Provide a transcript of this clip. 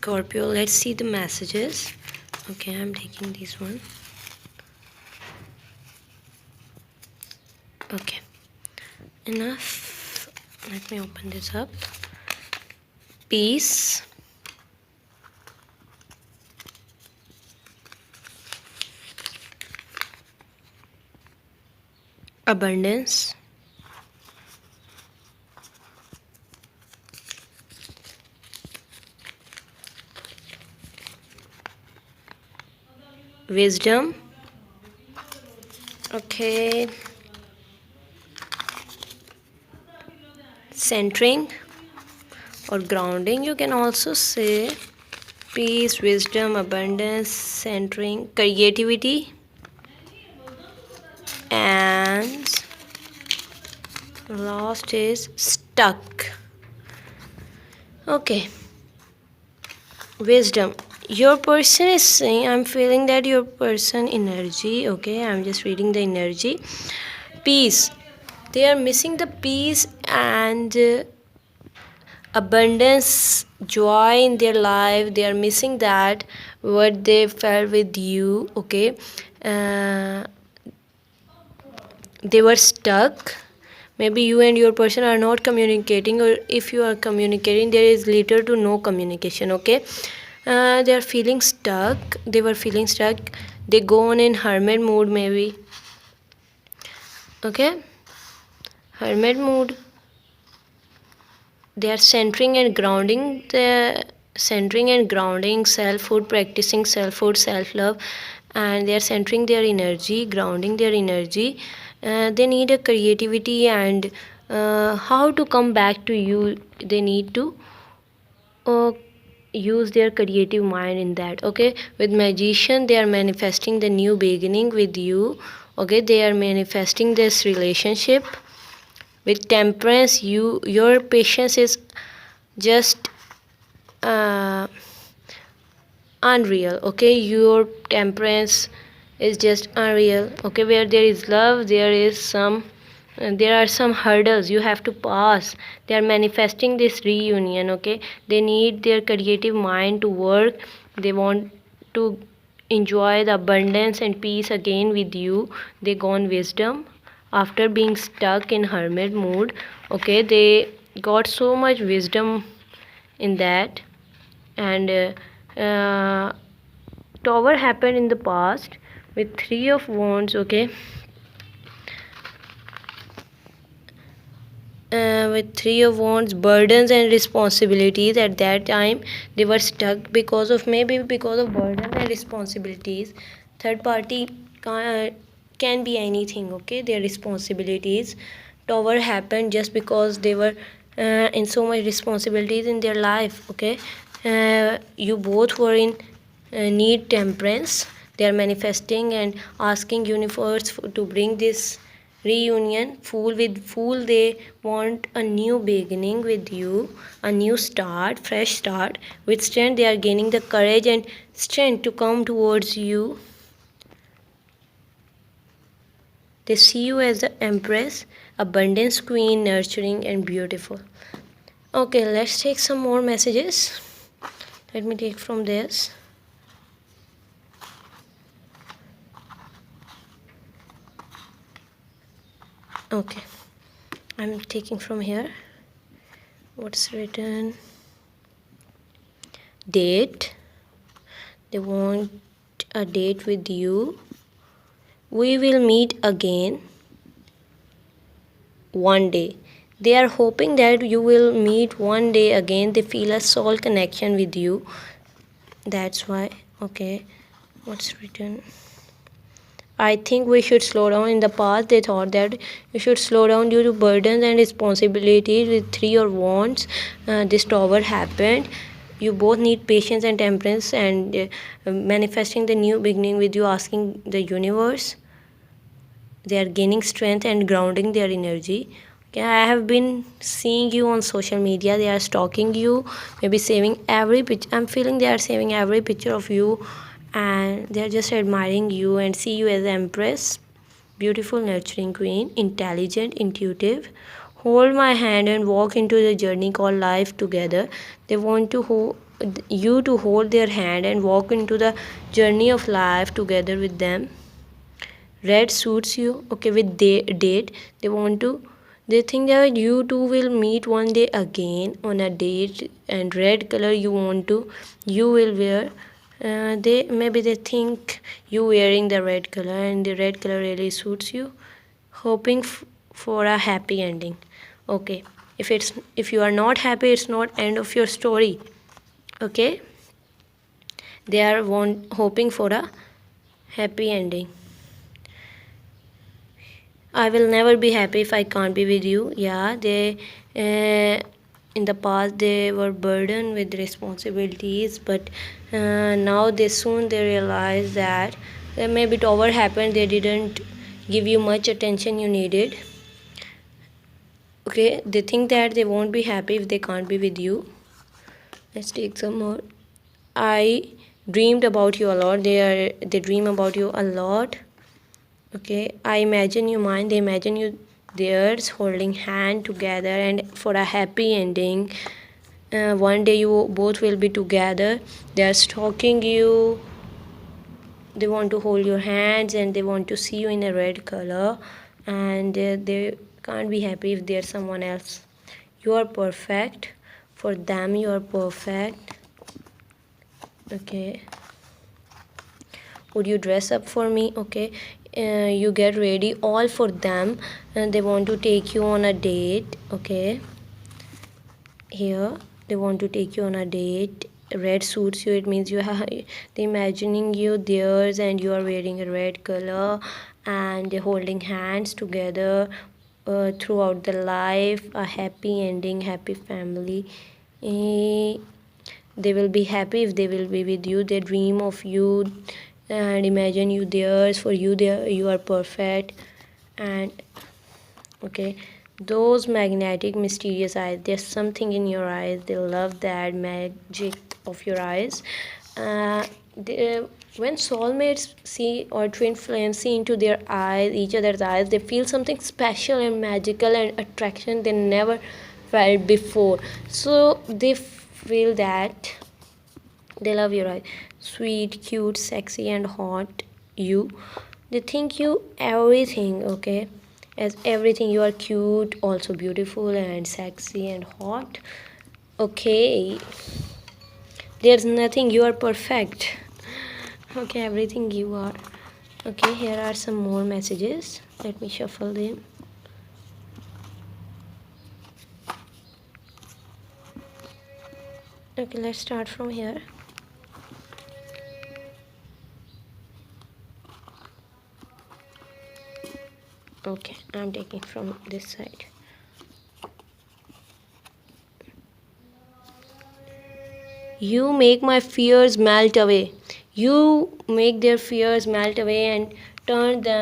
Scorpio, let's see the messages. Okay, I'm taking this one. Okay, enough. Let me open this up. Peace, abundance, wisdom. Okay, centering or grounding, you can also say. Peace, wisdom, abundance, centering, creativity, and last is stuck. Okay, wisdom. Your person is saying, I'm feeling that your person energy. Okay, I'm just reading the energy. Peace. They are missing the peace and abundance, joy in their life. They are missing that what they felt with you. Okay, uh, they were stuck. Maybe you and your person are not communicating, or if you are communicating, there is little to no communication. Okay, they are feeling stuck. They were feeling stuck. They go on in hermit mood, maybe. Okay, hermit mood. They are centering and grounding the centering and grounding self-hood, practicing self-hood, self-love, and they are centering their energy, grounding their energy. They need a creativity and how to come back to you. They need to uh, use their creative mind in that. Okay, with magician, they are manifesting the new beginning with you. Okay, they are manifesting this relationship. With temperance, your patience is just uh, unreal. Okay, your temperance is just unreal. Okay, where there is love, there are some hurdles you have to pass. They are manifesting this reunion. Okay, they need their creative mind to work. They want to enjoy the abundance and peace again with you. They gone wisdom after being stuck in hermit mood. Okay, they got so much wisdom in that. And tower happened in the past with three of wands. Okay, with three of wands, burdens and responsibilities. At that time they were stuck because of, maybe because of burden and responsibilities. Third party can be anything. Okay, their responsibilities. Tower happened just because they were in so much responsibilities in their life. Okay, you both were in need temperance. They are manifesting and asking universe to bring this reunion. Fool with fool, they want a new beginning with you, a new start, fresh start. With strength, they are gaining the courage and strength to come towards you. They see you as the empress, abundance queen, nurturing and beautiful. Okay, let's take some more messages. Let me take from this. Okay, I'm taking from here. What's written? Date. They want a date with you. We will meet again one day. They are hoping that you will meet one day again. They feel a soul connection with you. That's why. Okay, what's written? I think we should slow down. In the past, they thought that you should slow down due to burdens and responsibilities. With three or wants, this tower happened. You both need patience and temperance, and manifesting the new beginning with you, asking the universe. They are gaining strength and grounding their energy. Okay, I have been seeing you on social media. They are stalking you, maybe saving every picture. I'm feeling they are saving every picture of you, and they are just admiring you and see you as empress, beautiful, nurturing queen, intelligent, intuitive. Hold my hand and walk into the journey called life together. They want to you to hold their hand and walk into the journey of life together with them. Red suits you, okay, with date. They think that you two will meet one day again on a date, and red color you will wear. They think you wearing the red color, and the red color really suits you, hoping for a happy ending. Okay, if you are not happy, it's not end of your story. Okay, they are hoping for a happy ending. I will never be happy if I can't be with you. Yeah, they in the past they were burdened with responsibilities, but now they realize that maybe it over happened. They didn't give you much attention you needed. Okay, they think that they won't be happy if they can't be with you. Let's take some more. I dreamed about you a lot. They dream about you a lot. Okay, I imagine you mine. They imagine you theirs, holding hand together and for a happy ending. One day you both will be together. They are stalking you. They want to hold your hands and they want to see you in a red color, and they can't be happy if there's someone else. You are perfect for them. You are perfect. Okay, would you dress up for me? Okay, you get ready all for them, and they want to take you on a date. Okay, here they want to take you on a date. Red suits you, it means you have they imagining you theirs, and you are wearing a red color, and they're holding hands together throughout the life, a happy ending, happy family. Eh, they will be happy if they will be with you. They dream of you and imagine you theirs. For you, you are perfect. And okay, those magnetic mysterious eyes, there's something in your eyes. They love that magic of your eyes. When soulmates see, or twin flames see into their eyes, each other's eyes, they feel something special and magical and attraction they never felt before. So they feel that they love your eyes. Sweet, cute, sexy, and hot. You. They think you everything, okay? As everything, you are cute, also beautiful, and sexy, and hot. Okay. There's nothing, you are perfect. Okay, everything you are. Okay, here are some more messages. Let me shuffle them. Okay, let's start from here. Okay, I'm taking from this side. You make my fears melt away. You make their fears melt away and turn them